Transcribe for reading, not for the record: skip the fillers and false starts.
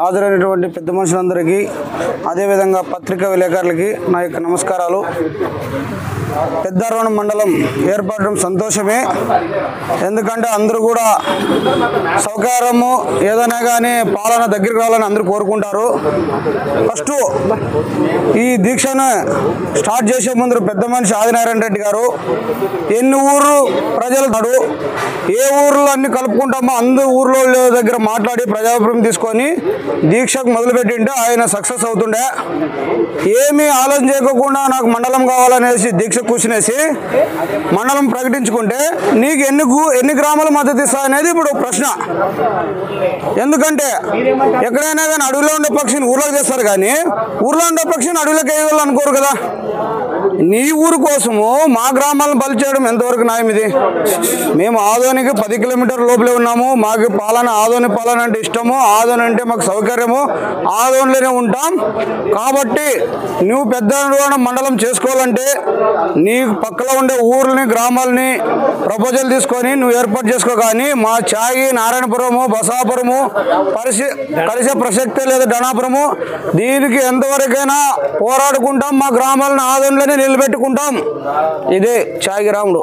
హాజరైనటువంటి పెద్ద మనుషులందరికీ అదేవిధంగా పత్రికా విలేకరులకి నా యొక్క నమస్కారాలు. పెద్దారవణం మండలం ఏర్పడడం సంతోషమే. ఎందుకంటే అందరూ కూడా సౌకర్యము ఏదైనా కానీ పాలన దగ్గరికి రావాలని అందరూ కోరుకుంటారు. ఫస్ట్ ఈ దీక్షను స్టార్ట్ చేసే ముందు పెద్ద మనిషి ఆదినారాయణ రెడ్డి గారు ఎన్ని ఊరు ప్రజలు ఏ ఊర్లో అన్ని కలుపుకుంటామో అందరు ఊర్లో దగ్గర మాట్లాడి ప్రజాభిప్రాయం తీసుకొని దీక్షకు మొదలుపెట్టింటే ఆయన సక్సెస్ అవుతుండే. ఏమీ ఆలోచన చేయకుండా నాకు మండలం కావాలనేసి దీక్ష కూర్చునేసి మండలం ప్రకటించుకుంటే నీకు ఎన్ని గ్రామాల మద్దతు ఇస్తా అనేది ఇప్పుడు ప్రశ్న. ఎందుకంటే ఎక్కడైనా కానీ అడవిలో ఉండే పక్షిని ఊర్లోకి తెస్తారు, కానీ ఊర్లో ఉండే పక్షిని అడవిలోకి వేయాలని అనుకోరు కదా. నీ ఊరు కోసము మా గ్రామాలను బలి చేయడం ఎంతవరకు న్యాయం? ఇది మేము ఆదోనికి 10 కిలోమీటర్ల లోపలే ఉన్నాము. మాకు ఆదోని పాలన అంటే ఇష్టము, ఆదోని అంటే మాకు సౌకర్యము, ఆదోనిలోనే ఉంటాం. కాబట్టి నువ్వు పెద్ద మండలం చేసుకోవాలంటే నీ పక్కలో ఉండే ఊర్లని గ్రామాలని ప్రపోజల్ తీసుకొని నువ్వు ఏర్పాటు చేసుకో. కానీ మా చాయి నారాయణపురము బసాపురము కలిసే ప్రసక్తే లేదు. ధనాపురము దీనికి ఎంతవరకైనా పోరాడుకుంటాం. మా గ్రామాలను ఆదోనిలోనే నిలబెట్టుకుంటాం. ఇదే చాయి రాముడు.